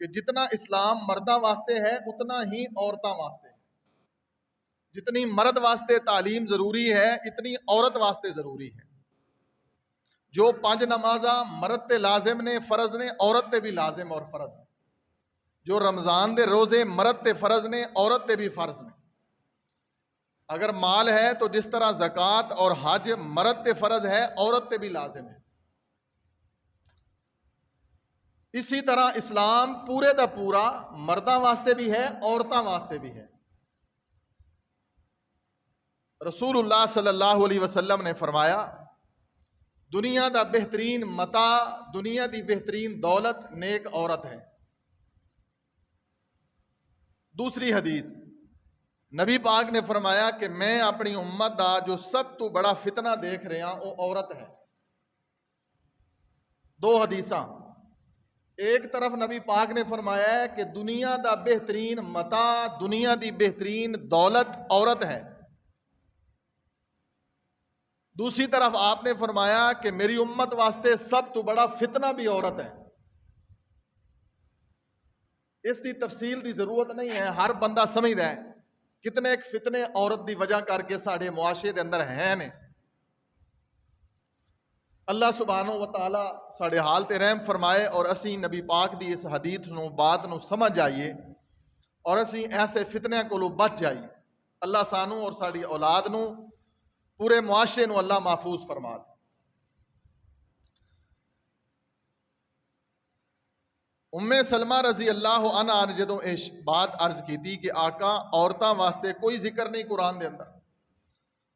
کہ جتنا اسلام مرداں واسطے ہے اتنا ہی عورتاں واسطے ہے۔ جتنی مرد واسطے تعلیم ضروری ہے اتنی عورت واسطے ضروری ہے۔ جو 5 نمازاں مرد تے لازم نے فرض نے عورت تے بھی لازم اور فرض نے۔ جو رمضان دے روزے مرد تے فرض نے عورت تے بھی فرض نے۔ اگر مال ہے تو جس طرح زکوٰۃ اور حج مرد تے فرض ہے عورت تے بھی لازم ہے، اسی طرح اسلام پورے دا پورا مرداں واسطے بھی ہے عورتاں واسطے بھی ہے۔ رسول اللہ صلی اللہ علیہ وسلم نے فرمایا دنیا دا بہترین متاع، دنیا دی بہترین دولت نیک عورت ہے۔ دوسری حدیث نبی پاک نے فرمایا کہ میں اپنی امت دا جو سب تو بڑا فتنہ دیکھ رہا وہ عورت ہے۔ 2 حدیثاں، ایک طرف نبی پاک نے فرمایا ہے کہ دنیا دا بہترین متاع، دنیا دی بہترین دولت عورت ہے، دوسری طرف آپ نے فرمایا کہ میری امت واسطے سب تو بڑا فتنہ بھی عورت ہے۔ اس دی تفصیل دی ضرورت نہیں ہے، ہر بندہ سمجھدا ہے کتنے ایک فتنے عورت دی وجہ کر کے ساڑھے معاشرے دے اندر ہیں نے۔ اللہ سبحانہ و تعالی ساڑھے حال تے رحم فرمائے اور اسی نبی پاک دی اس حدیث نو بات نو سمجھ جائیے اور اسی ایسے فتنیاں کو بچ جائیے۔ اللہ سانو اور ساڑھی اولاد نو پورے معاشرے نو اللہ محفوظ فرما دے۔ ام سلمہ رضی اللہ عنہ نے جدوں بات عرض کی تھی کہ آقا عورتاں واسطے کوئی ذکر نہیں قرآن دے اندر،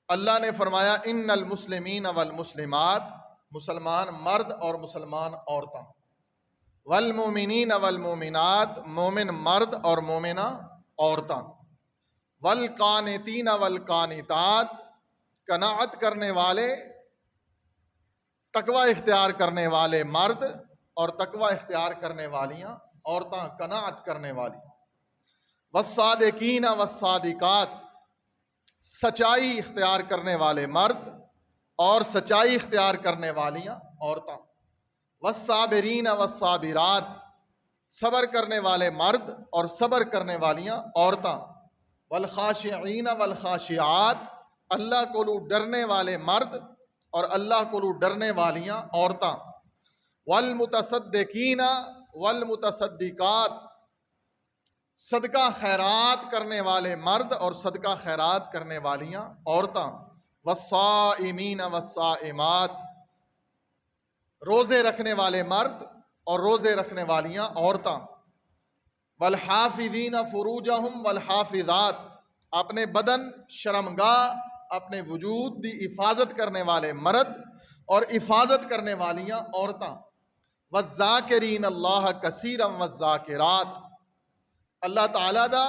اللہ نے فرمایا ان المسلمین والمسلمات، مسلمان مرد اور مسلمان عورتاں، والمومنین والمومنات، مومن مرد اور مومنہ عورتاں، والقانتین والقانتات، قناعت کرنے والے، تقوی اختیار کرنے والے مرد اور تقوی اختیار کرنے والیاں عورتاں، قناعت کرنے والی، والصادقین والصادقات، سچائی اختیار کرنے والے مرد اور سچائی اختیار کرنے والیاں عورتاں، والصابرین والصابرات، صبر کرنے والے مرد اور صبر کرنے والیاں عورتاں، والخاشعین والخاشعات، اللہ کو ڈرنے والے مرد اور اللہ کو ڈرنے والیاں عورتاں، والمتصدقین والمتصدقات، صدقہ خیرات کرنے والے مرد اور صدقہ خیرات کرنے والیاں عورتاں، والصائمین والصائمات، روزے رکھنے والے مرد اور روزے رکھنے والیاں عورتاں، والحافظین فروجہم والحافظات، اپنے بدن، شرمگاہ، اپنے وجود دی حفاظت کرنے والے مرد اور حفاظت کرنے والیاں عورتاں، والذاکرین اللہ کثیرا والذاکرات، اللہ تعالیٰ دا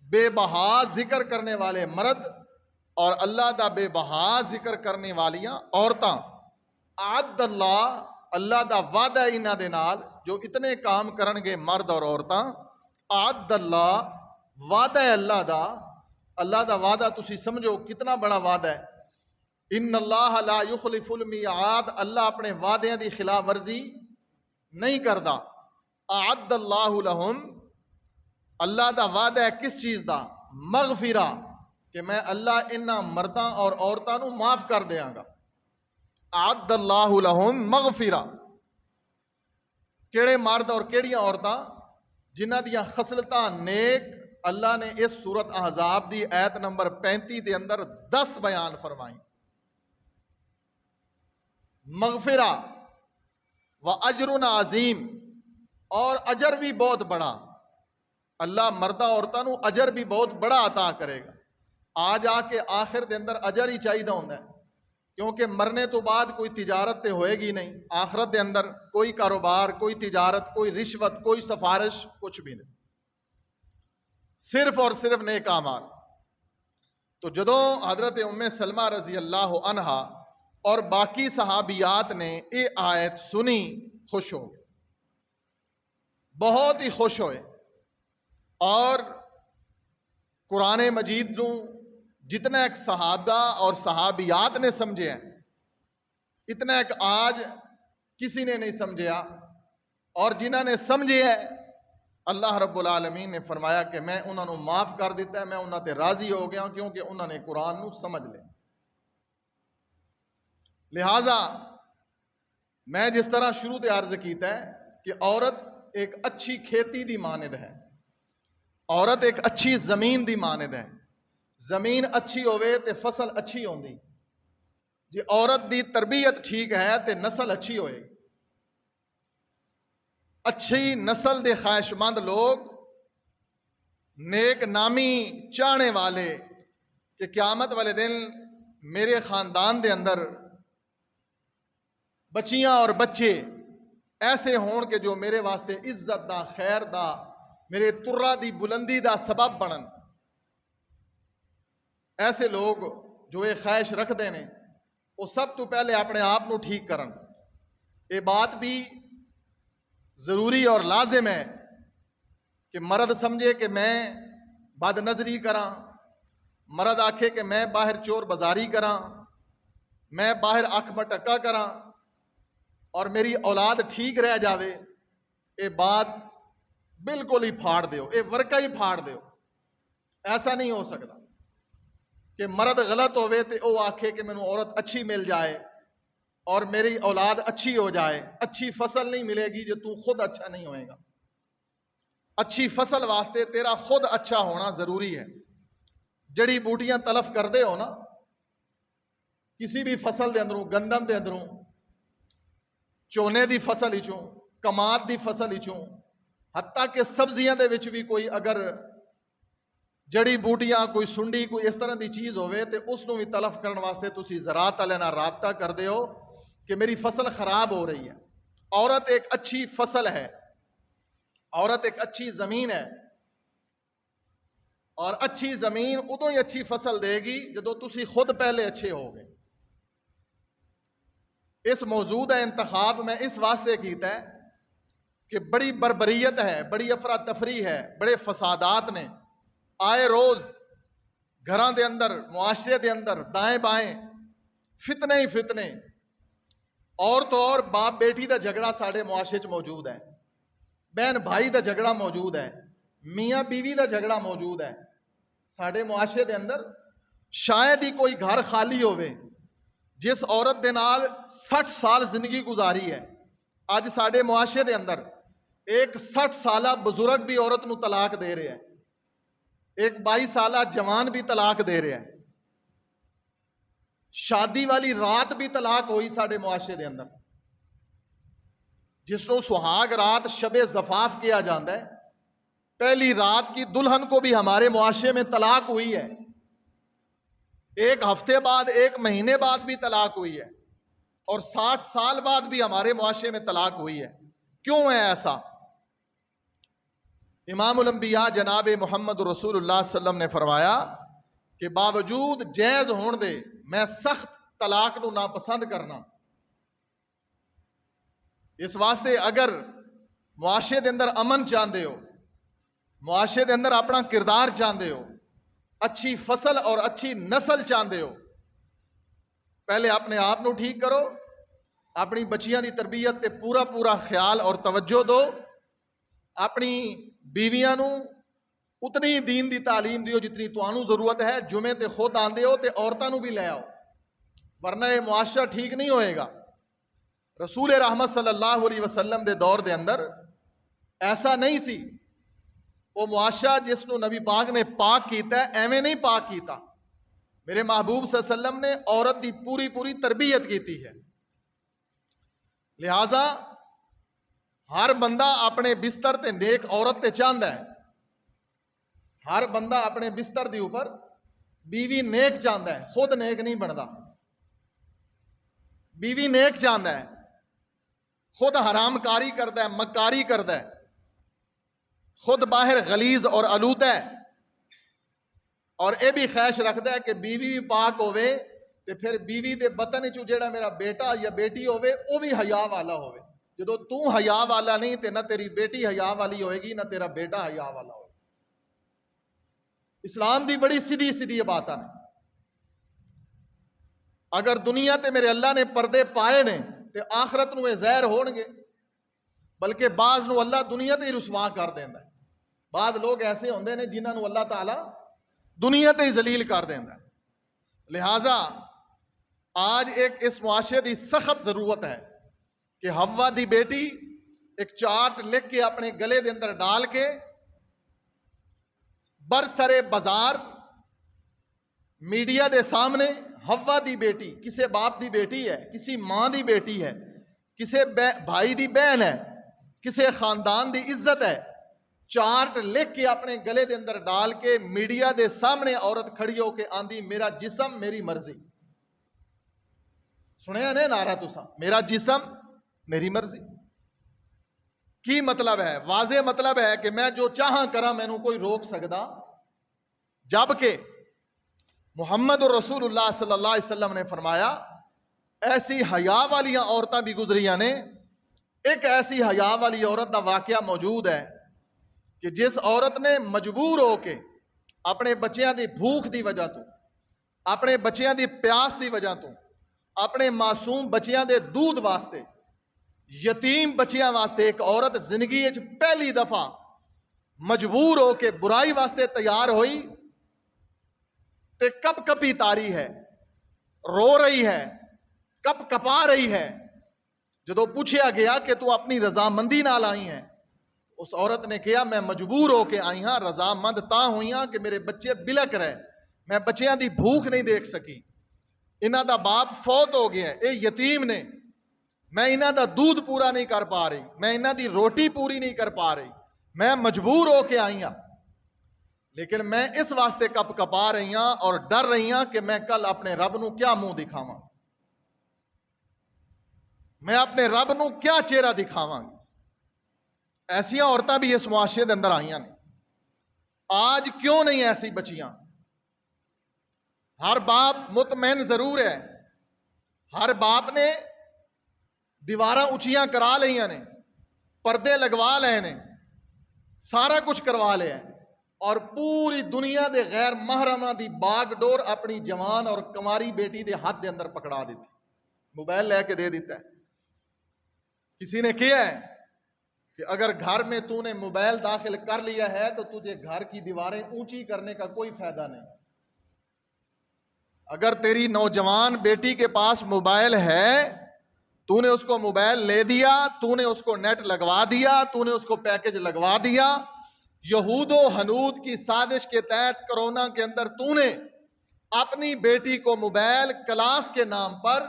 بے بہا ذکر کرنے والے مرد اور اللہ دا بے بہا ذکر کرنے والیاں عورتاں، اعد اللہ، اللہ دا وعدہ انہاں دے نال جو اتنے کام کرنگے مرد اور عورتاں، اعد اللہ، وعدہ ہے اللہ دا وعدہ تسی سمجھو کتنا بڑا وعدہ ہے۔ ان اللہ لا یخلف المیعاد، اللہ اپنے وعدے دی خلاف ورزی نہیں کردا۔ اعد اللہ لہم، اللہ دا وعدہ ہے کس چیز دا؟ مغفرہ، کہ میں اللہ انہاں مرداں اور عورتاں نو معاف کر دیاں گا۔ اعد اللہ لہم مغفرہ، کیڑے مرد اور کیڑیاں عورتاں؟ جنہاں دیاں خصلتاں نیک اللہ نے اس سورت احزاب دی آیت نمبر 35 دے اندر 10 بیان فرمائیں۔ مغفرہ و اجر عظیم، اور اجر بھی بہت بڑا، اللہ مردہ عورتاں نو اجر بھی بہت بڑا عطا کرے گا۔ آج آ کے آخر دے اندر اجر ہی چاہیدہ ہوندہ ہے، کیونکہ مرنے تو بعد کوئی تجارت تے ہوئے گی نہیں، آخرت دے اندر کوئی کاروبار، کوئی تجارت، کوئی رشوت، کوئی سفارش، کچھ بھی نہیں، صرف اور صرف نیک اعمال۔ تو جدوں حضرت ام سلمہ رضی اللہ عنہا اور باقی صحابیات نے یہ آیت سنی، خوش ہو گئے، بہت ہی خوش ہوئے، اور قرآن مجید نو جتنا ایک صحابہ اور صحابیات نے سمجھے ہیں اتنا ایک آج کسی نے نہیں سمجھیا اور جنہاں نے سمجھے ہے اللہ رب العالمین نے فرمایا کہ میں انہوں نے معاف کر دیتا ہے، میں انہوں تے راضی ہو گیا کیونکہ انہوں نے قرآن نو سمجھ لے۔ لہٰذا میں جس طرح شروع تے عرض کیتا ہے کہ عورت ایک اچھی کھیتی دی مانند ہے، عورت ایک اچھی زمین دی مانند ہے۔ زمین اچھی ہوئے تے فصل اچھی ہوندی، جی عورت دی تربیت ٹھیک ہے تے نسل اچھی ہوئے۔ اچھی نسل دے خواہش مند لوگ، نیک نامی چاہنے والے کہ قیامت والے دن میرے خاندان دے اندر بچیاں اور بچے ایسے ہون کہ جو میرے واسطے عزت دا، خیر دا، میرے ترہ دی بلندی دا سبب بنن، ایسے لوگ جو یہ خواہش رکھ دینے وہ سب تو پہلے اپنے آپ نو ٹھیک کرن۔ یہ بات بھی ضروری اور لازم ہے کہ مرد سمجھے کہ میں بد نظری کراں، مرد آکھے کہ میں باہر چور بازاری کراں، میں باہر اکھ مٹکا کراں اور میری اولاد ٹھیک رہ جاوے، یہ بات بالکل ہی پھاڑ دیو، یہ ورکا ہی پھاڑ دیو۔ ایسا نہیں ہو سکتا کہ مرد غلط ہوئے تے او آکھے کہ مینوں عورت اچھی مل جائے اور میری اولاد اچھی ہو جائے۔ اچھی فصل نہیں ملے گی جو تو خود اچھا نہیں ہوئے گا۔ اچھی فصل واسطے تیرا خود اچھا ہونا ضروری ہے۔ جڑی بوٹیاں تلف کر دے ہو نا کسی بھی فصل دے اندروں، گندم دے اندروں، چونے دی فصل ہی چوں، کماد دی فصل ہی چوں، حتیٰ کہ سبزیاں دے وچ بھی کوئی اگر جڑی بوٹیاں، کوئی سنڈی، کوئی اس طرح دی چیز ہوئے تے اس نو بھی تلف کرن واسطے تسی زراعت والے نال رابطہ کر دے ہو کہ میری فصل خراب ہو رہی ہے۔ عورت ایک اچھی فصل ہے، عورت ایک اچھی زمین ہے، اور اچھی زمین ادوں ہی اچھی فصل دے گی جدو تسی خود پہلے اچھے ہو گے۔ اس موضوع کا انتخاب میں اس واسطے کیتا ہے کہ بڑی بربریت ہے، بڑی افراتفری ہے، بڑے فسادات نے آئے روز گھراں دے اندر، معاشرے دے اندر دائیں بائیں فتنے ہی فتنے، اور تو اور باپ بیٹی دا جھگڑا ساڑھے معاشرے موجود ہے، بہن بھائی دا جھگڑا موجود ہے، میاں بیوی دا جھگڑا موجود ہے ساڑھے معاشرے دے اندر۔ شاید ہی کوئی گھر خالی ہوئے جس عورت دے نال 60 سال زندگی گزاری ہے، آج ساڑھے معاشرے دے اندر ایک 60 سالہ بزرگ بھی عورت نو طلاق دے رہے ہیں، ایک 22 سالہ جوان بھی طلاق دے رہے ہیں، شادی والی رات بھی طلاق ہوئی ساڑھے معاشرے دے اندر، جس کو سہاگ رات شب زفاف کیا جاندہ ہے۔ پہلی رات کی دلہن کو بھی ہمارے معاشرے میں طلاق ہوئی ہے، ایک ہفتے بعد، ایک مہینے بعد بھی طلاق ہوئی ہے، اور 60 سال بعد بھی ہمارے معاشرے میں طلاق ہوئی ہے۔ کیوں ہے ایسا؟ امام الانبیاء جناب محمد رسول اللہ صلی اللہ علیہ وسلم نے فرمایا کہ باوجود جائز ہون دے میں سخت طلاق نو ناپسند کرنا۔ اس واسطے اگر معاشرے دے اندر امن چاہندے ہو، معاشرے دے اندر اپنا کردار چاہندے ہو، اچھی فصل اور اچھی نسل چاہندے ہو، پہلے اپنے آپ نو ٹھیک کرو، اپنی بچیاں دی تربیت تے پورا پورا خیال اور توجہ دو، اپنی بیویاں نو اتنی دین دی تعلیم دیو جتنی توانو ضرورت ہے۔ جمعے تے خود آندے ہو تے عورتاں نو بھی لے آؤ، ورنہ یہ معاشرہ ٹھیک نہیں ہوئے گا۔ رسول رحمت صلی اللہ علیہ وسلم دے دور دے اندر ایسا نہیں سی، وہ معاشرہ جس نو نبی پاک نے پاک کیتا ہے ایویں نہیں پاک کیتا۔ میرے محبوب صلی اللہ علیہ وسلم نے عورت دی پوری پوری تربیت کیتی ہے۔ لہٰذا ہر بندہ اپنے بستر تے نیک عورت تے چاہندا ہے، ہر بندہ اپنے بستر دی اوپر بیوی نیک چاہندا ہے، خود نیک نہیں بندا۔ بیوی نیک چاہندا ہے، خود حرام کاری کردا ہے، مکاری کردا ہے، خود باہر غلیظ اور آلودہ ہے، اور اے بھی خواہش رکھدا ہے کہ بیوی بھی پاک ہوئے تے پھر بیوی دے بطن وچوں جیڑا میرا بیٹا یا بیٹی ہوئے وہ بھی حیا والا ہوئے۔ جدو تو حیا والا نہیں تے نہ تیری بیٹی حیا والی ہوئے گی، نہ تیرا بیٹا حیا والا ہوئے۔ اسلام دی بڑی سیدھی سیدھی باتاں نے۔ اگر دنیا تے میرے اللہ نے پردے پائے نے تے آخرت نو زہر ہون گے۔ بلکہ بعض نو اللہ دنیا تے ہی رسوا کر دیندا ہے. بعض لوگ ایسے ہوندے نے جنہاں نو اللہ تعالی دنیا تے ہی ذلیل کر دیندا ہے. لہٰذا آج ایک اس معاشرے دی سخت ضرورت ہے کہ حوا دی بیٹی ایک چارٹ لکھ کے اپنے گلے دے اندر ڈال کے برسرے بازار میڈیا دے سامنے حوا دی بیٹی کسے باپ دی بیٹی ہے, کسی ماں دی بیٹی ہے, کسے بھائی دی بہن ہے, کسے خاندان دی عزت ہے, چارٹ لکھ کے اپنے گلے دے اندر ڈال کے میڈیا دے سامنے عورت کھڑی ہو کے آندی میرا جسم میری مرضی. سنیا نے نعرہ تساں, میرا جسم میری مرضی. کی مطلب ہے؟ واضح مطلب ہے کہ میں جو چاہاں کرا مینوں کوئی روک سکدا. جبکہ محمد رسول اللہ صلی اللہ علیہ وسلم نے فرمایا ایسی حیا والیاں عورتاں بھی گزریاں نے. ایک ایسی حیا والی عورت دا واقعہ موجود ہے کہ جس عورت نے مجبور ہو کے اپنے بچیاں دی بھوک دی وجہ تو, اپنے بچیاں دی پیاس دی وجہ تو, اپنے معصوم بچیاں دے دودھ واسطے, یتیم بچیاں واسطے ایک عورت زندگی وچ پہلی دفعہ مجبور ہو کے برائی واسطے تیار ہوئی تے کپ کپی تاری ہے, رو رہی ہے, کپ کپا رہی ہے. جدو پوچھا گیا کہ تو اپنی رضامندی نال آئی ہے, اس عورت نے کہا میں مجبور ہو کے آئی ہاں, رضامند تاں ہوئی ہاں کہ میرے بچے بلک رہے, میں بچیاں دی بھوک نہیں دیکھ سکی, انہاں دا باپ فوت ہو گیا ہے, اے یتیم نے, میں انہاں دا دودھ پورا نہیں کر پا رہی, میں انہاں دی روٹی پوری نہیں کر پا رہی, میں مجبور ہو کے آئی ہاں. لیکن میں اس واسطے کپ کپا رہی ہاں اور ڈر رہی ہاں کہ میں کل اپنے رب نو کیا منہ دکھاواں, میں اپنے رب نو کیا چہرہ دکھاواں گی. ایسیاں عورتاں بھی اس معاشرے دے اندر آئیاں نے. آج کیوں نہیں ایسی بچیاں؟ ہر باپ مطمئن ضرور ہے, ہر باپ نے دیواراں اونچیاں کرا لئیاں نے, پردے لگوا لے نے, سارا کچھ کروا لیا ہے, اور پوری دنیا دے غیر محرماں دی باغ ڈور اپنی جوان اور کماری بیٹی دے ہاتھ دے اندر پکڑا دیتی, موبائل لے کے دے دیتا ہے. کسی نے کیا ہے کہ اگر گھر میں تو نے موبائل داخل کر لیا ہے تو تجھے گھر کی دیواریں اونچی کرنے کا کوئی فائدہ نہیں. اگر تیری نوجوان بیٹی کے پاس موبائل ہے, تو نے اس کو موبائل لے دیا, تو نے اس کو نیٹ لگوا دیا, تو نے اس کو پیکج لگوا دیا, یہود و ہنود کی سازش کے تحت کرونا کے اندر تو نے اپنی بیٹی کو موبائل کلاس کے نام پر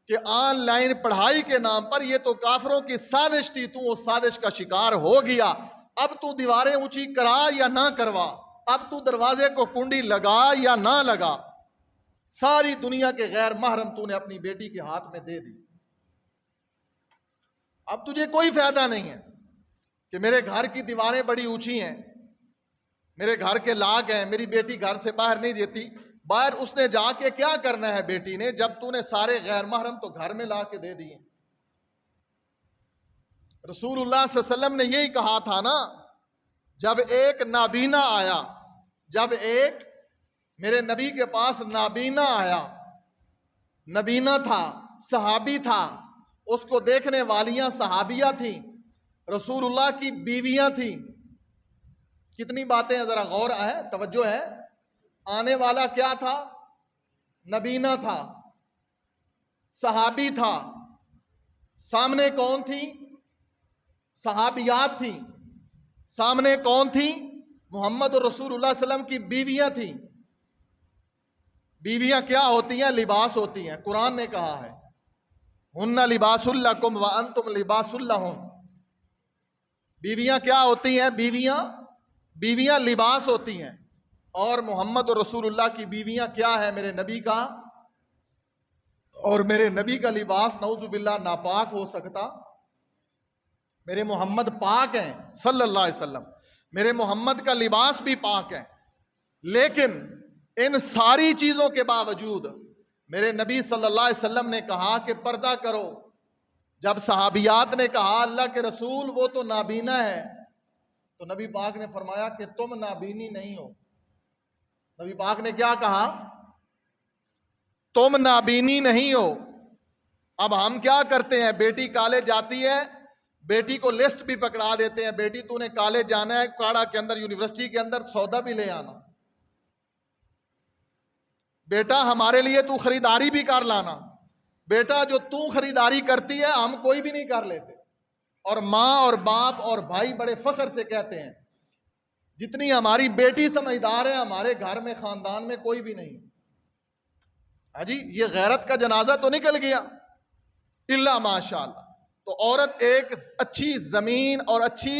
کہ آن لائن پڑھائی کے نام پر, یہ تو کافروں کی سازش تھی, تو اس سازش کا شکار ہو گیا. اب تو دیواریں اونچی کرا یا نہ کروا, اب تو دروازے کو کنڈی لگا یا نہ لگا, ساری دنیا کے غیر محرم تو نے اپنی بیٹی کے ہاتھ میں دے دی. اب تجھے کوئی فائدہ نہیں ہے کہ میرے گھر کی دیواریں بڑی اونچی ہیں, میرے گھر کے لاگ ہیں, میری بیٹی گھر سے باہر نہیں دیتی. باہر اس نے جا کے کیا کرنا ہے بیٹی نے, جب تو نے سارے غیر محرم تو گھر میں لا کے دے دیے. رسول اللہ صلی اللہ علیہ وسلم نے یہی کہا تھا نا, جب ایک نابینا آیا, جب ایک میرے نبی کے پاس نابینا آیا, نابینا تھا, صحابی تھا, اس کو دیکھنے والیاں صحابیہ تھیں, رسول اللہ کی بیویاں تھیں. کتنی باتیں ہیں, ذرا غور ہے, توجہ ہے. آنے والا کیا تھا؟ نبینا تھا, صحابی تھا. سامنے کون تھی؟ صحابیات تھیں. سامنے کون تھی؟ محمد رسول اللہ صلی اللہ علیہ وسلم کی بیویاں تھیں. بیویاں کیا ہوتی ہیں؟ لباس ہوتی ہیں. قرآن نے کہا ہے ہن لباس لکم وانتم لباس لہن. بیویاں کیا ہوتی ہیں؟ بیویاں لباس ہوتی ہیں. اور محمد رسول اللہ کی بیویاں کیا ہے؟ میرے نبی کا, اور میرے نبی کا لباس نعوذ باللہ ناپاک ہو سکتا؟ میرے محمد پاک ہیں صلی اللہ علیہ وسلم, میرے محمد کا لباس بھی پاک ہے. لیکن ان ساری چیزوں کے باوجود میرے نبی صلی اللہ علیہ وسلم نے کہا کہ پردہ کرو. جب صحابیات نے کہا اللہ کے رسول وہ تو نابینا ہے, تو نبی پاک نے فرمایا کہ تم نابینی نہیں ہو. نبی پاک نے کیا کہا؟ تم نابینی نہیں ہو. اب ہم کیا کرتے ہیں, بیٹی کالج جاتی ہے, بیٹی کو لسٹ بھی پکڑا دیتے ہیں، بیٹی تو نے کالج جانا ہے، کاڑا کے اندر یونیورسٹی کے اندر سودا بھی لے آنا، بیٹا ہمارے لیے تو خریداری بھی کر لانا، بیٹا جو تو خریداری کرتی ہے ہم کوئی بھی نہیں کر لیتے۔ اور ماں اور باپ اور بھائی بڑے فخر سے کہتے ہیں جتنی ہماری بیٹی سمجھدار ہے ہمارے گھر میں خاندان میں کوئی بھی نہیں۔ ہاں جی، یہ غیرت کا جنازہ تو نکل گیا الا ماشاء اللہ۔ تو عورت ایک اچھی زمین اور اچھی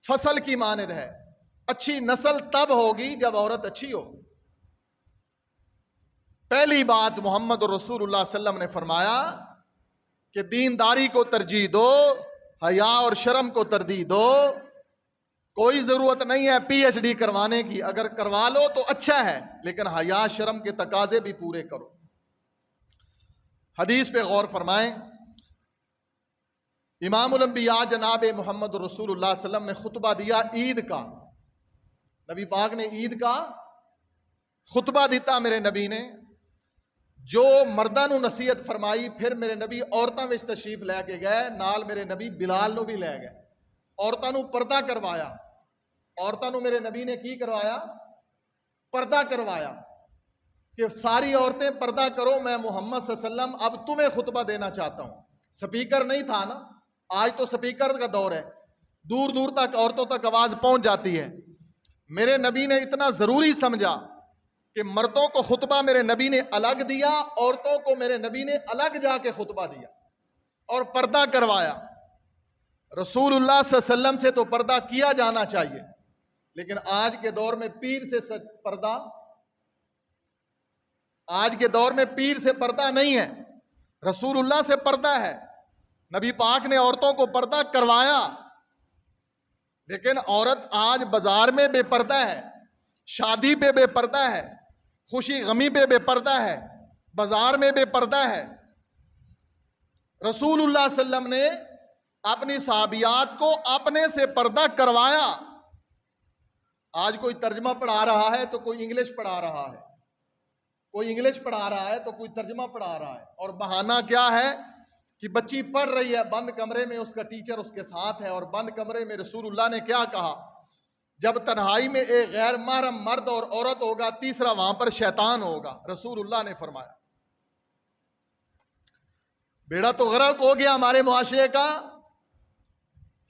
فصل کی مانند ہے، اچھی نسل تب ہوگی جب عورت اچھی ہو۔ پہلی بات محمد رسول اللہ صلی اللہ علیہ وسلم نے فرمایا کہ دینداری کو ترجیح دو، حیا اور شرم کو ترجیح دو۔ کوئی ضرورت نہیں ہے پی ایچ ڈی کروانے کی، اگر کروا لو تو اچھا ہے، لیکن حیا شرم کے تقاضے بھی پورے کرو۔ حدیث پہ غور فرمائیں، امام الانبیاء جناب محمد رسول اللہ صلی اللہ علیہ وسلم نے خطبہ دیا عید کا، نبی پاک نے عید کا خطبہ دیتا میرے نبی نے، جو مرداں نو نصیحت فرمائی، پھر میرے نبی عورتاں وچ تشریف لے کے گئے، نال میرے نبی بلال نو بھی لے گئے، عورتاں نو پردہ کروایا، عورتاں نو میرے نبی نے کی کروایا؟ پردہ کروایا کہ ساری عورتیں پردہ کرو، میں محمد صلی اللہ علیہ وسلم اب تمہیں خطبہ دینا چاہتا ہوں۔ سپیکر نہیں تھا نا، آج تو سپیکر کا دور ہے، دور دور تک عورتوں تک آواز پہنچ جاتی ہے۔ میرے نبی نے اتنا ضروری سمجھا کہ مردوں کو خطبہ میرے نبی نے الگ دیا، عورتوں کو میرے نبی نے الگ جا کے خطبہ دیا اور پردہ کروایا۔ رسول اللہ صلی اللہ علیہ وسلم سے تو پردہ کیا جانا چاہیے، لیکن آج کے دور میں پیر سے پردہ، آج کے دور میں پیر سے پردہ نہیں ہے، رسول اللہ سے پردہ ہے۔ نبی پاک نے عورتوں کو پردہ کروایا، لیکن عورت آج بازار میں بے پردہ ہے، شادی پہ بے پردہ ہے، خوشی غمی پہ بے پردہ ہے، بازار میں بے پردہ ہے۔ رسول اللہ صلی اللہ علیہ وسلم نے اپنی صحابیات کو اپنے سے پردہ کروایا۔ آج کوئی ترجمہ پڑھا رہا ہے تو کوئی انگلش پڑھا رہا ہے، کوئی انگلش پڑھا رہا ہے تو کوئی ترجمہ پڑھا رہا ہے، اور بہانہ کیا ہے کہ بچی پڑھ رہی ہے بند کمرے میں، اس کا ٹیچر اس کے ساتھ ہے، اور بند کمرے میں رسول اللہ نے کیا کہا؟ جب تنہائی میں ایک غیر محرم مرد اور عورت ہوگا، تیسرا وہاں پر شیطان ہوگا، رسول اللہ نے فرمایا۔ بیڑا تو غرق ہو گیا ہمارے معاشرے کا،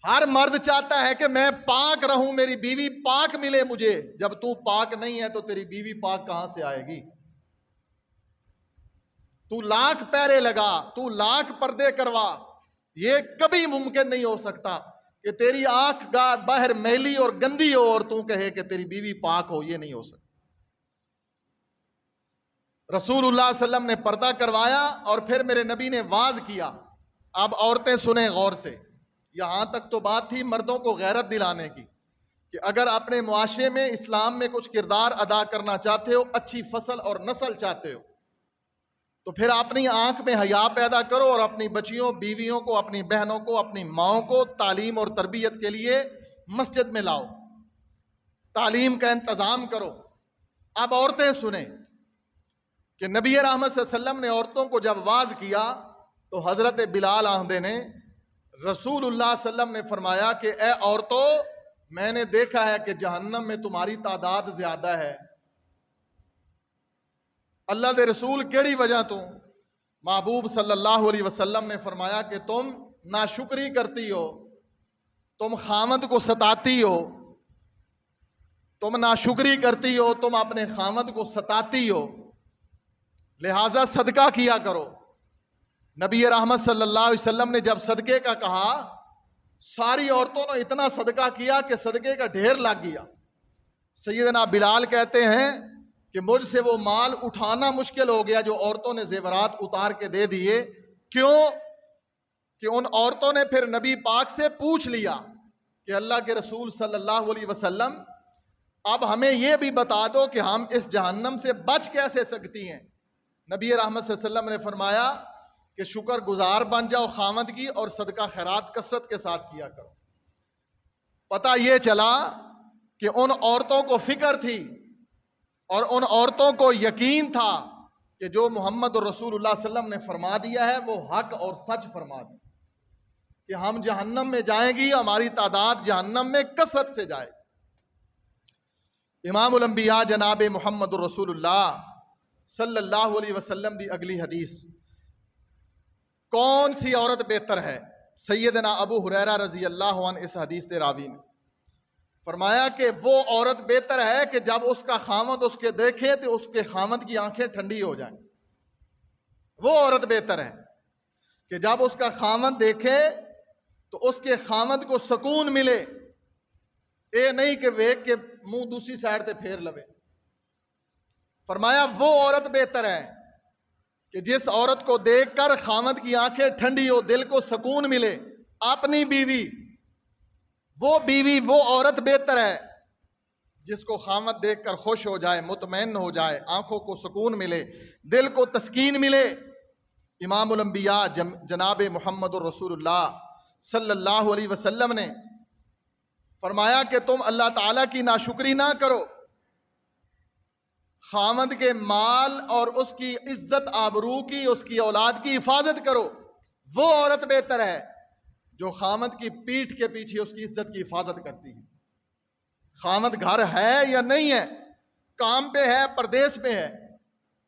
ہر مرد چاہتا ہے کہ میں پاک رہوں، میری بیوی پاک ملے مجھے، جب تو پاک نہیں ہے تو تیری بیوی پاک کہاں سے آئے گی؟ تو لاکھ پہرے لگا، تو لاکھ پردے کروا، یہ کبھی ممکن نہیں ہو سکتا کہ تیری آنکھ کا باہر میلی اور گندی ہو اور تو کہے کہ تیری بیوی پاک ہو، یہ نہیں ہو سکتا۔ رسول اللہ صلی اللہ علیہ وسلم نے پردہ کروایا، اور پھر میرے نبی نے واز کیا۔ اب عورتیں سنیں غور سے، یہاں تک تو بات تھی مردوں کو غیرت دلانے کی کہ اگر اپنے معاشرے میں اسلام میں کچھ کردار ادا کرنا چاہتے ہو، اچھی فصل اور نسل چاہتے ہو، تو پھر اپنی آنکھ میں حیا پیدا کرو اور اپنی بچیوں، بیویوں کو، اپنی بہنوں کو، اپنی ماؤں کو تعلیم اور تربیت کے لیے مسجد میں لاؤ، تعلیم کا انتظام کرو۔ اب عورتیں سنیں کہ نبی رحمت صلی اللہ علیہ وسلم نے عورتوں کو جب واز کیا تو حضرت بلال آہدے نے رسول اللہ صلی اللہ علیہ وسلم نے فرمایا کہ اے عورتوں، میں نے دیکھا ہے کہ جہنم میں تمہاری تعداد زیادہ ہے۔ اللہ دے رسول کیڑی وجہ تو؟ محبوب صلی اللہ علیہ وسلم نے فرمایا کہ تم ناشکری کرتی ہو، تم خامد کو ستاتی ہو، تم ناشکری کرتی ہو، تم اپنے خامد کو ستاتی ہو، لہٰذا صدقہ کیا کرو۔ نبی رحمت صلی اللہ علیہ وسلم نے جب صدقے کا کہا، ساری عورتوں نے اتنا صدقہ کیا کہ صدقے کا ڈھیر لگ گیا۔ سیدنا بلال کہتے ہیں کہ مجھ سے وہ مال اٹھانا مشکل ہو گیا جو عورتوں نے زیورات اتار کے دے دیے۔ کیوں؟ کہ ان عورتوں نے پھر نبی پاک سے پوچھ لیا کہ اللہ کے رسول صلی اللہ علیہ وسلم اب ہمیں یہ بھی بتا دو کہ ہم اس جہنم سے بچ کیسے سکتی ہیں۔ نبی رحمت صلی اللہ علیہ وسلم نے فرمایا کہ شکر گزار بن جاؤ خامد کی، اور صدقہ خیرات کثرت کے ساتھ کیا کرو۔ پتہ یہ چلا کہ ان عورتوں کو فکر تھی اور ان عورتوں کو یقین تھا کہ جو محمد رسول اللہ صلی اللہ علیہ وسلم نے فرما دیا ہے وہ حق اور سچ فرما دیا۔ کہ ہم جہنم میں جائیں گی، ہماری تعداد جہنم میں کثرت سے جائے. امام الانبیاء جناب محمد الرسول اللہ صلی اللہ علیہ وسلم دی اگلی حدیث. کون سی عورت بہتر ہے؟ سیدنا ابو ہریرہ رضی اللہ عنہ اس حدیث کے راوی نے فرمایا کہ وہ عورت بہتر ہے کہ جب اس کا خامد اس کے دیکھے تو اس کے خامد کی آنکھیں ٹھنڈی ہو جائیں. وہ عورت بہتر ہے کہ جب اس کا خامد دیکھے تو اس کے خامد کو سکون ملے، اے نہیں کہ ویک کے منہ دوسری سائڈ تے پھیر لوے. فرمایا وہ عورت بہتر ہے کہ جس عورت کو دیکھ کر خامد کی آنکھیں ٹھنڈی ہو، دل کو سکون ملے. اپنی بیوی، وہ بیوی، وہ عورت بہتر ہے جس کو خامد دیکھ کر خوش ہو جائے، مطمئن ہو جائے، آنکھوں کو سکون ملے، دل کو تسکین ملے. امام الانبیاء جناب محمد الرسول اللہ صلی اللہ علیہ وسلم نے فرمایا کہ تم اللہ تعالیٰ کی ناشکری نہ کرو، خامد کے مال اور اس کی عزت آبرو کی، اس کی اولاد کی حفاظت کرو. وہ عورت بہتر ہے جو خامد کی پیٹھ کے پیچھے اس کی عزت کی حفاظت کرتی ہے. خامد گھر ہے یا نہیں ہے، کام پہ ہے، پردیس پہ ہے.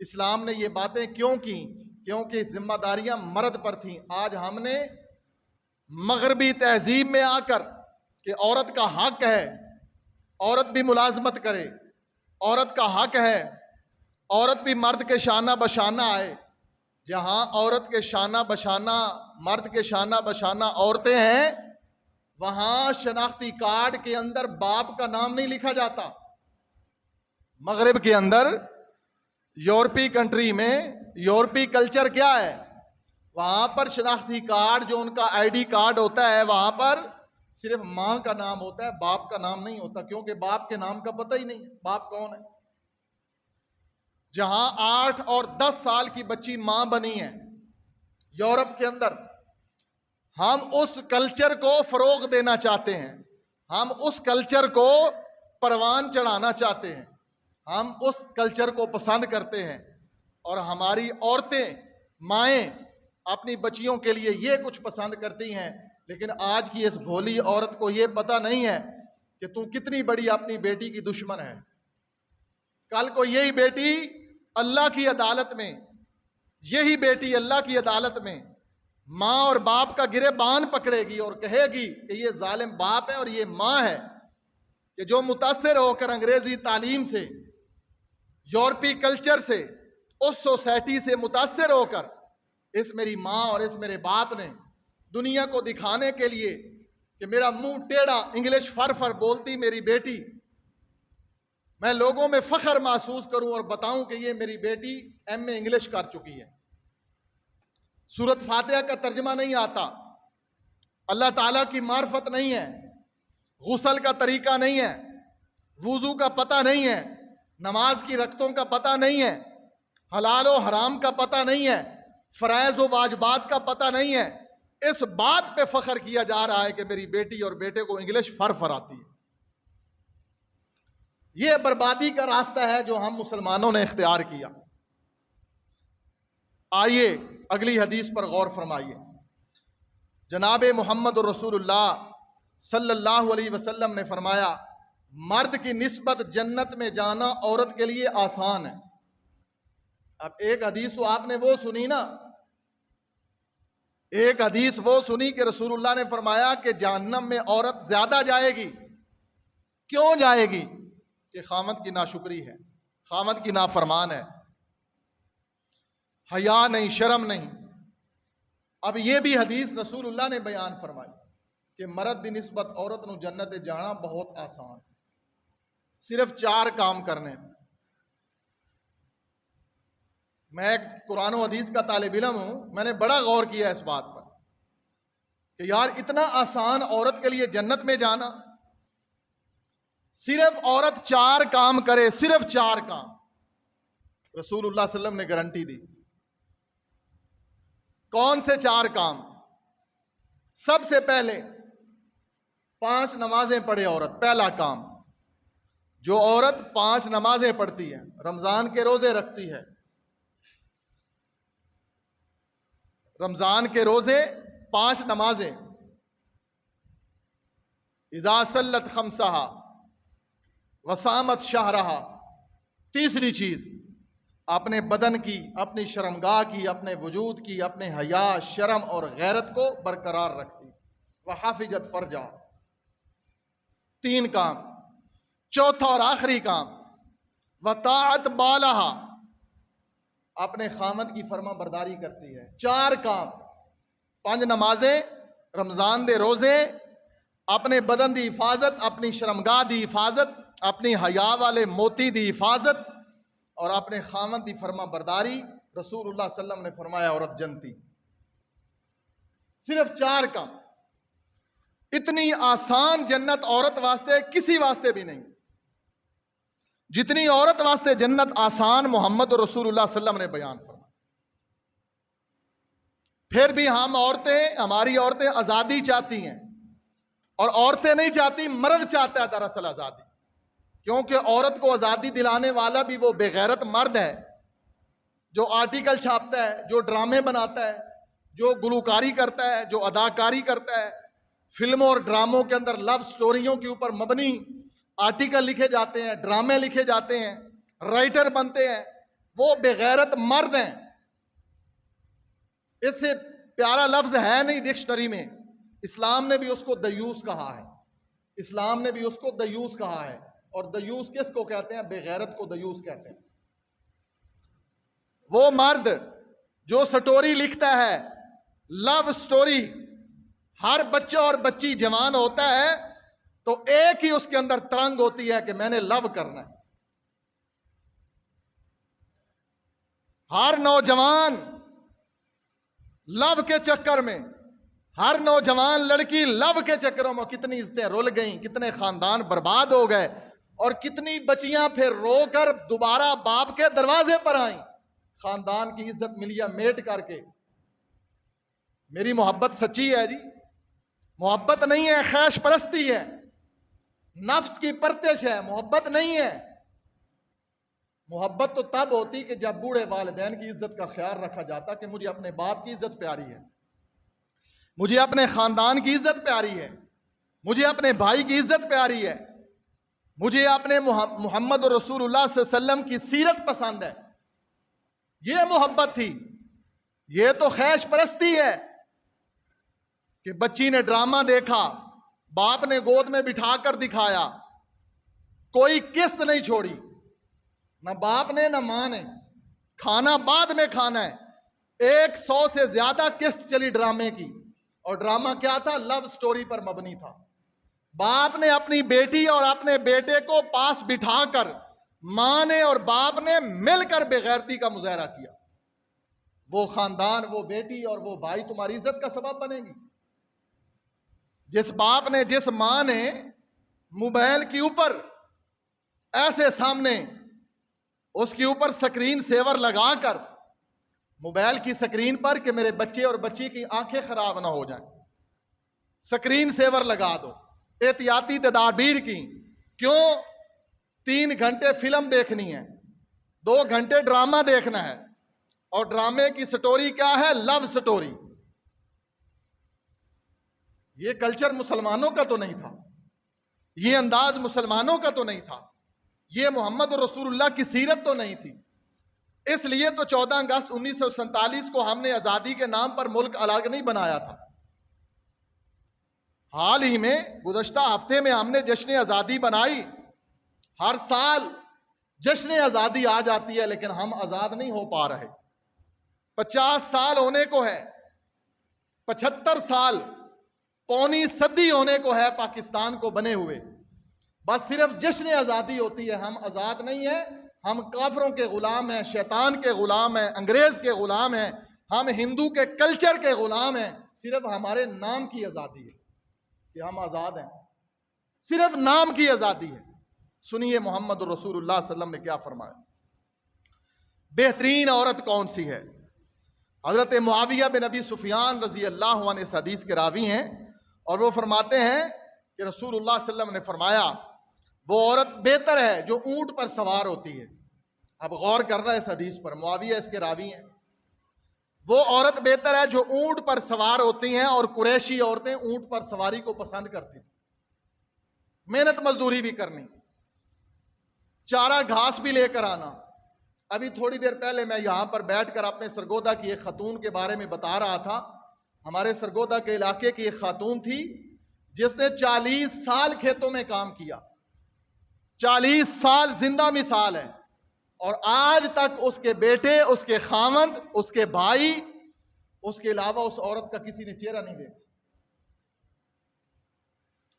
اسلام نے یہ باتیں کیوں کی؟ کیونکہ ذمہ داریاں مرد پر تھیں. آج ہم نے مغربی تہذیب میں آ کر کہ عورت کا حق ہے عورت بھی ملازمت کرے، عورت کا حق ہے عورت بھی مرد کے شانہ بشانہ آئے. جہاں عورت کے شانہ بشانہ، مرد کے شانہ بشانہ عورتیں ہیں، وہاں شناختی کارڈ کے اندر باپ کا نام نہیں لکھا جاتا. مغرب کے اندر، یورپی کنٹری میں، یورپی کلچر کیا ہے؟ وہاں پر شناختی کارڈ جو ان کا آئی ڈی کارڈ ہوتا ہے، وہاں پر صرف ماں کا نام ہوتا ہے، باپ کا نام نہیں ہوتا، کیونکہ باپ کے نام کا پتہ ہی نہیں ہے باپ کون ہے. جہاں 8 اور 10 سال کی بچی ماں بنی ہے یورپ کے اندر، ہم اس کلچر کو فروغ دینا چاہتے ہیں، ہم اس کلچر کو پروان چڑھانا چاہتے ہیں، ہم اس کلچر کو پسند کرتے ہیں. اور ہماری عورتیں، مائیں اپنی بچیوں کے لیے یہ کچھ پسند کرتی ہیں. لیکن آج کی اس بھولی عورت کو یہ پتہ نہیں ہے کہ تو کتنی بڑی اپنی بیٹی کی دشمن ہے. کل کو یہی بیٹی اللہ کی عدالت میں، یہی بیٹی اللہ کی عدالت میں ماں اور باپ کا گریبان پکڑے گی اور کہے گی کہ یہ ظالم باپ ہے اور یہ ماں ہے کہ جو متاثر ہو کر انگریزی تعلیم سے، یورپی کلچر سے، اس سوسائٹی سے متاثر ہو کر اس میری ماں اور اس میرے باپ نے دنیا کو دکھانے کے لیے کہ میرا منہ ٹیڑھا، انگلش فر بولتی میری بیٹی، میں لوگوں میں فخر محسوس کروں اور بتاؤں کہ یہ میری بیٹی ایم اے انگلش کر چکی ہے، سورۃ فاتحہ کا ترجمہ نہیں آتا، اللہ تعالیٰ کی معرفت نہیں ہے، غسل کا طریقہ نہیں ہے، وضو کا پتہ نہیں ہے، نماز کی رکعتوں کا پتہ نہیں ہے، حلال و حرام کا پتہ نہیں ہے، فرائض و واجبات کا پتہ نہیں ہے. اس بات پہ فخر کیا جا رہا ہے کہ میری بیٹی اور بیٹے کو انگلش فر آتی ہے. یہ بربادی کا راستہ ہے جو ہم مسلمانوں نے اختیار کیا. آئیے اگلی حدیث پر غور فرمائیے. جناب محمد الرسول اللہ صلی اللہ علیہ وسلم نے فرمایا، مرد کی نسبت جنت میں جانا عورت کے لیے آسان ہے. اب ایک حدیث تو آپ نے وہ سنی نا، ایک حدیث وہ سنی کہ رسول اللہ نے فرمایا کہ جہنم میں عورت زیادہ جائے گی. کیوں جائے گی؟ کہ خامد کی ناشکری ہے، خامد کی نافرمان ہے، حیا نہیں، شرم نہیں. اب یہ بھی حدیث رسول اللہ نے بیان فرمائی کہ مرد دی نسبت عورت نو جنت جانا بہت آسان، صرف 4 کام کرنے. میں ایک قرآن و حدیث کا طالب علم ہوں، میں نے بڑا غور کیا اس بات پر کہ یار اتنا آسان عورت کے لیے جنت میں جانا. صرف عورت 4 کام کرے، صرف 4 کام. رسول اللہ صلی اللہ علیہ وسلم نے گارنٹی دی. کون سے 4 کام؟ سب سے پہلے 5 نمازیں پڑھے عورت. پہلا کام، جو عورت 5 نمازیں پڑھتی ہے، رمضان کے روزے رکھتی ہے، رمضان کے روزے 5 نمازیں، اذا سلت خمسہا وسامت شہرہا. تیسری چیز اپنے بدن کی، اپنی شرمگاہ کی، اپنے وجود کی، اپنے حیا، شرم اور غیرت کو برقرار رکھتی. وحافظت فرجہ. 3 کام. چوتھا اور آخری کام وطاعت بالہا، اپنے خامد کی فرما برداری کرتی ہے. 4 کام: 5 نمازیں، رمضان دے روزے، اپنے بدن دی حفاظت، اپنی شرمگاہ دی حفاظت، اپنی حیا والے موتی دی حفاظت اور اپنے خامد دی فرما برداری. رسول اللہ صلی اللہ علیہ وسلم نے فرمایا عورت جنتی. صرف 4 کام. اتنی آسان جنت عورت واسطے کسی واسطے بھی نہیں جتنی عورت واسطے جنت آسان محمد رسول اللہ صلی اللہ علیہ وسلم نے بیان فرمایا. پھر بھی ہماری عورتیں آزادی چاہتی ہیں، اور عورتیں نہیں چاہتی، مرد چاہتا ہے دراصل آزادی. کیونکہ عورت کو آزادی دلانے والا بھی وہ بے غیرت مرد ہے جو آرٹیکل چھاپتا ہے، جو ڈرامے بناتا ہے، جو گلوکاری کرتا ہے، جو اداکاری کرتا ہے. فلموں اور ڈراموں کے اندر لو سٹوریوں کے اوپر مبنی آرٹیکل لکھے جاتے ہیں، ڈرامے لکھے جاتے ہیں، رائٹر بنتے ہیں. وہ بے غیرت مرد ہیں. اس سے پیارا لفظ ہے نہیں ڈکشنری میں. اسلام نے بھی اس کو دیوس کہا ہے. اسلام نے بھی اس کو دیوس کہا ہے. اور دیوس کس کو کہتے ہیں؟ بے غیرت کو دیوس کہتے ہیں. وہ مرد جو سٹوری لکھتا ہے، لو سٹوری، ہر بچہ اور بچی جوان ہوتا ہے تو ایک ہی اس کے اندر ترنگ ہوتی ہے کہ میں نے لو کرنا ہے. ہر نوجوان لو کے چکر میں، ہر نوجوان لڑکی لو کے چکروں میں کتنی عزتیں رول گئیں، کتنے خاندان برباد ہو گئے، اور کتنی بچیاں پھر رو کر دوبارہ باپ کے دروازے پر آئیں. خاندان کی عزت ملیا میٹ کر کے. میری محبت سچی ہے جی، محبت نہیں ہے، خواہش پرستی ہے، نفس کی پرتش ہے، محبت نہیں ہے. محبت تو تب ہوتی کہ جب بوڑھے والدین کی عزت کا خیال رکھا جاتا کہ مجھے اپنے باپ کی عزت پیاری ہے، مجھے اپنے خاندان کی عزت پیاری ہے، مجھے اپنے بھائی کی عزت پیاری ہے، مجھے اپنے محمد رسول اللہ صلی اللہ علیہ وسلم کی سیرت پسند ہے. یہ محبت تھی. یہ تو خواہش پرستی ہے کہ بچی نے ڈرامہ دیکھا، باپ نے گود میں بٹھا کر دکھایا، کوئی قسط نہیں چھوڑی، نہ باپ نے نہ ماں نے. کھانا بعد میں کھانا ہے. 100 سے زیادہ قسط چلی ڈرامے کی، اور ڈرامہ کیا تھا؟ لو سٹوری پر مبنی تھا. باپ نے اپنی بیٹی اور اپنے بیٹے کو پاس بٹھا کر ماں نے اور باپ نے مل کر بے غیرتی کا مظاہرہ کیا. وہ خاندان، وہ بیٹی اور وہ بھائی تمہاری عزت کا سبب بنے گی. جس باپ نے، جس ماں نے موبائل کے اوپر ایسے سامنے اس کے اوپر سکرین سیور لگا کر، موبائل کی سکرین پر کہ میرے بچے اور بچی کی آنکھیں خراب نہ ہو جائیں، سکرین سیور لگا دو، احتیاطی تدابیر کی. کیوں؟ 3 گھنٹے فلم دیکھنی ہے، 2 گھنٹے ڈرامہ دیکھنا ہے، اور ڈرامے کی سٹوری کیا ہے؟ لو سٹوری. یہ کلچر مسلمانوں کا تو نہیں تھا، یہ انداز مسلمانوں کا تو نہیں تھا، یہ محمد رسول اللہ کی سیرت تو نہیں تھی. اس لیے تو 14 اگست 1947 کو ہم نے آزادی کے نام پر ملک الگ نہیں بنایا تھا. حال ہی میں گزشتہ ہفتے میں ہم نے جشن آزادی بنائی. ہر سال جشن آزادی آ جاتی ہے لیکن ہم آزاد نہیں ہو پا رہے. 50 سال ہونے کو ہے، 75 سال، پونی صدی ہونے کو ہے پاکستان کو بنے ہوئے. بس صرف جشن آزادی ہوتی ہے. ہم آزاد نہیں ہیں. ہم کافروں کے غلام ہیں، شیطان کے غلام ہیں، انگریز کے غلام ہیں، ہم ہندو کے کلچر کے غلام ہیں. صرف ہمارے نام کی آزادی ہے کہ ہم آزاد ہیں، صرف نام کی آزادی ہے. سنیے محمد رسول اللہ صلی اللہ علیہ وسلم نے کیا فرمایا. بہترین عورت کون سی ہے؟ حضرت معاویہ بن ابی سفیان رضی اللہ عنہ اس حدیث کے راوی ہیں، اور وہ فرماتے ہیں کہ رسول اللہ صلی اللہ علیہ وسلم نے فرمایا وہ عورت بہتر ہے جو اونٹ پر سوار ہوتی ہے. اب غور کرنا ہے اس حدیث پر، معاویہ اس کے راوی ہیں. وہ عورت بہتر ہے جو اونٹ پر سوار ہوتی ہیں، اور قریشی عورتیں اونٹ پر سواری کو پسند کرتی تھیں. محنت مزدوری بھی کرنی، چارہ گھاس بھی لے کر آنا۔ ابھی تھوڑی دیر پہلے میں یہاں پر بیٹھ کر اپنے سرگودا کی ایک خاتون کے بارے میں بتا رہا تھا۔ ہمارے سرگودا کے علاقے کی ایک خاتون تھی جس نے 40 سال کھیتوں میں کام کیا، 40 سال زندہ مثال ہے، اور آج تک اس کے بیٹے، اس کے خامند، اس کے بھائی، اس کے علاوہ اس عورت کا کسی نے چہرہ نہیں دیکھا۔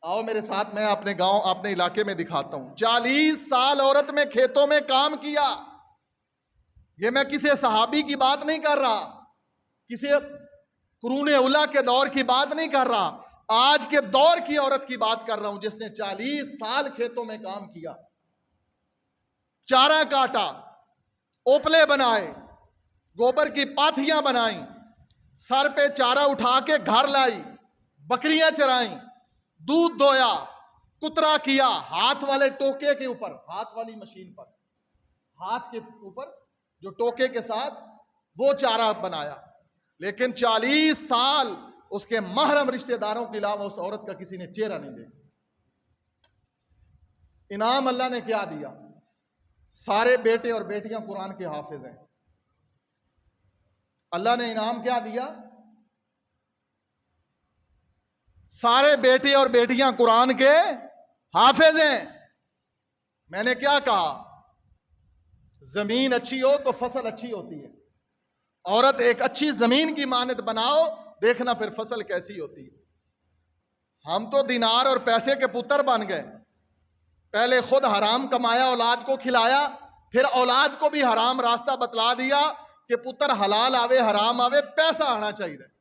آؤ میرے ساتھ، میں اپنے گاؤں، اپنے علاقے میں دکھاتا ہوں۔ 40 سال عورت میں کھیتوں میں کام کیا۔ یہ میں کسی صحابی کی بات نہیں کر رہا، کسی قرون اولیٰ کے دور کی بات نہیں کر رہا، آج کے دور کی عورت کی بات کر رہا ہوں جس نے 40 سال کھیتوں میں کام کیا، چارہ کاٹا، اوپلے بنائے، گوبر کی پاتھیاں بنائیں، سر پہ چارہ اٹھا کے گھر لائی، بکریاں چرائیں، دودھ دویا، کترا کیا، ہاتھ والے ٹوکے کے اوپر، ہاتھ والی مشین پر، ہاتھ کے اوپر جو ٹوکے کے ساتھ وہ چارہ بنایا۔ لیکن 40 سال اس کے محرم رشتہ داروں کے علاوہ اس عورت کا کسی نے چہرہ نہیں دیکھا۔ انعام اللہ نے کیا دیا؟ سارے بیٹے اور بیٹیاں قرآن کے حافظ ہیں۔ اللہ نے انعام کیا دیا؟ سارے بیٹے اور بیٹیاں قرآن کے حافظ ہیں۔ میں نے کیا کہا؟ زمین اچھی ہو تو فصل اچھی ہوتی ہے۔ عورت ایک اچھی زمین کی مانند بناؤ، دیکھنا پھر فصل کیسی ہوتی ہے۔ ہم تو دینار اور پیسے کے پتر بن گئے، پہلے خود حرام کمایا، اولاد کو کھلایا، پھر اولاد کو بھی حرام راستہ بتلا دیا کہ پتر حلال آوے حرام آوے، پیسہ آنا چاہیے۔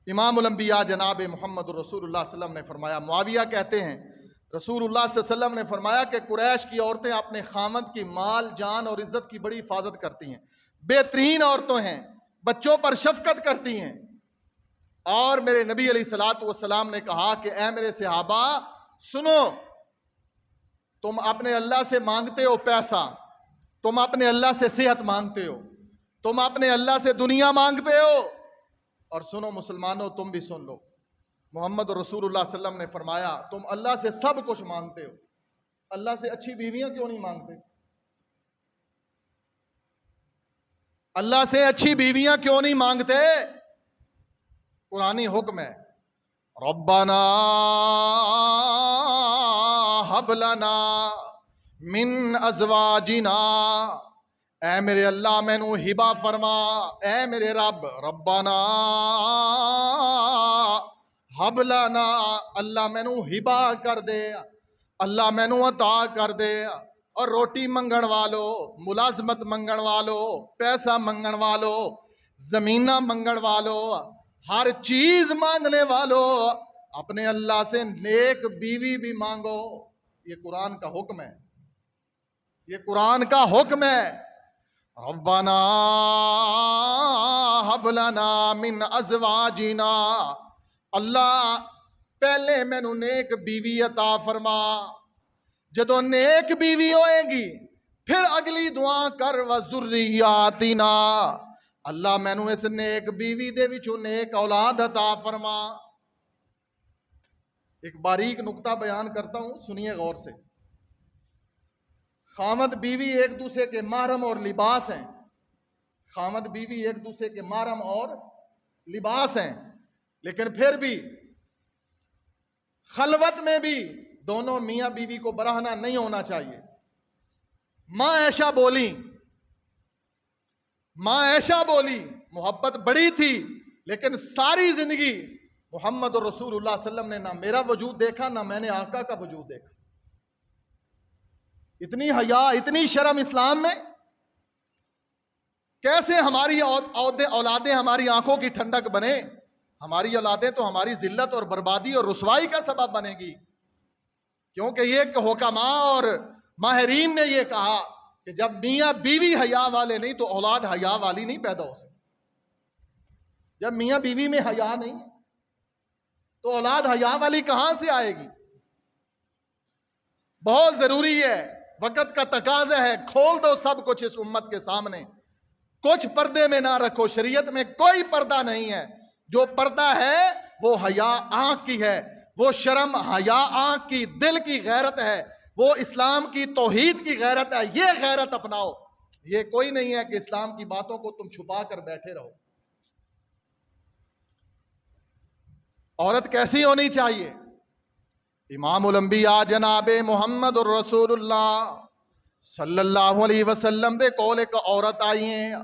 امام الانبیاء جناب محمد رسول اللہ صلی اللہ علیہ وسلم نے فرمایا، معاویہ کہتے ہیں رسول اللہ صلی اللہ علیہ وسلم نے فرمایا کہ قریش کی عورتیں اپنے خامد کی مال، جان اور عزت کی بڑی حفاظت کرتی ہیں، بہترین عورتیں ہیں، بچوں پر شفقت کرتی ہیں۔ اور میرے نبی علیہ الصلوۃ والسلام نے کہا کہ اے میرے صحابہ سنو، تم اپنے اللہ سے مانگتے ہو پیسہ، تم اپنے اللہ سے صحت مانگتے ہو، تم اپنے اللہ سے دنیا مانگتے ہو، اور سنو مسلمانوں تم بھی سن لو، محمد رسول اللہ صلی اللہ علیہ وسلم نے فرمایا تم اللہ سے سب کچھ مانگتے ہو، اللہ سے اچھی بیویاں کیوں نہیں مانگتے؟ اللہ سے اچھی بیویاں کیوں نہیں مانگتے؟ قرآنی حکم ہے، ربنا ہب لنا من ازواجنا، اے میرے اللہ مینوں ہبا فرما، اے میرے رب، ربنا ہب لنا، اللہ مینوں ہبا کر دے، اللہ مینوں عطا کر دے۔ اور روٹی منگن والو، ملازمت منگن والو، پیسہ منگن والو، زمینہ منگن والو، ہر چیز مانگنے والو، اپنے اللہ سے نیک بیوی بھی مانگو۔ یہ قرآن کا حکم ہے، یہ قرآن کا حکم ہے۔ ربنا ہب لنا من ازواجنا، اللہ پہلے مینوں نیک بیوی عطا فرما، جدو نیک بیوی ہوئے گی پھر اگلی دعا کر وذریاتنا، اللہ مینوں اس نیک بیوی دے وچوں نیک اولاد عطا فرما۔ ایک باریک نقطہ بیان کرتا ہوں، سنیے غور سے۔ خامد بیوی ایک دوسرے کے محرم اور لباس ہیں، خامد بیوی ایک دوسرے کے محرم اور لباس ہیں، لیکن پھر بھی خلوت میں بھی دونوں میاں بیوی کو برہنہ نہیں ہونا چاہیے۔ ماں عائشہ بولی، ماں عائشہ بولی، محبت بڑی تھی لیکن ساری زندگی محمد رسول اللہ صلی اللہ علیہ وسلم نے نہ میرا وجود دیکھا نہ میں نے آقا کا وجود دیکھا۔ اتنی حیا، اتنی شرم اسلام میں، کیسے ہماری اولادیں ہماری آنکھوں کی ٹھنڈک بنے؟ ہماری اولادیں تو ہماری ذلت اور بربادی اور رسوائی کا سبب بنے گی، کیونکہ یہ کہ حکماء اور ماہرین نے یہ کہا کہ جب میاں بیوی حیا والے نہیں تو اولاد حیا والی نہیں پیدا ہو سکتی۔ جب میاں بیوی میں حیا نہیں تو اولاد حیا والی کہاں سے آئے گی؟ بہت ضروری ہے، وقت کا تقاضا ہے، کھول دو سب کچھ اس امت کے سامنے، کچھ پردے میں نہ رکھو۔ شریعت میں کوئی پردہ نہیں ہے، جو پردہ ہے وہ حیا آنکھ کی ہے، وہ شرم حیا آنکھ کی، دل کی غیرت ہے، وہ اسلام کی توحید کی غیرت ہے. یہ غیرت اپناؤ. یہ کوئی نہیں ہے کہ اسلام کی باتوں کو تم چھپا کر بیٹھے رہو. عورت کیسی ہونی چاہیے؟ امام الانبیاء جناب محمد الرسول اللہ صلی اللہ علیہ وسلم دے کول ایک عورت آئی ہیں.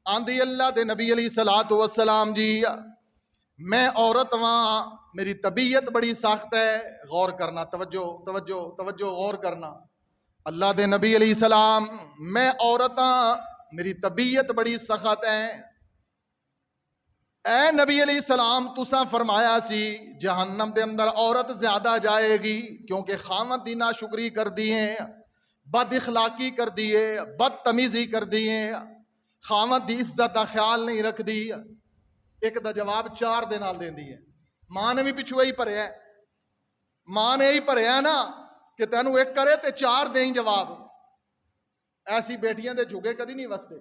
آندھی اللہ دے نبی علیہ الصلوۃ والسلام جی میں عورت وہاں، میری طبیعت بڑی سخت ہے. غور کرنا، توجہ توجہ توجہ، غور کرنا. اللہ دے نبی علیہ السلام میں عورتاں، میری طبیعت بڑی سخت ہے. اے نبی علیہ السلام تساں فرمایا سی جہنم دے اندر عورت زیادہ جائے گی کیونکہ خاوند دی ناشکری کر دی ہے، بد اخلاقی کر دی ہے، بد تمیزی کر دی ہے، خاوند دی عزت دا خیال نہیں رکھ دی. ایک دا جواب 4 دے نال دیندی ہے. ماں نے بھی پچھو ہی بھریا ہے، ماں نے ہی بھریا ہے نا کہ تینوں ایک کرے تے 4 دیں جواب. ایسی بیٹیاں دے جھگے کدی نہیں وستے.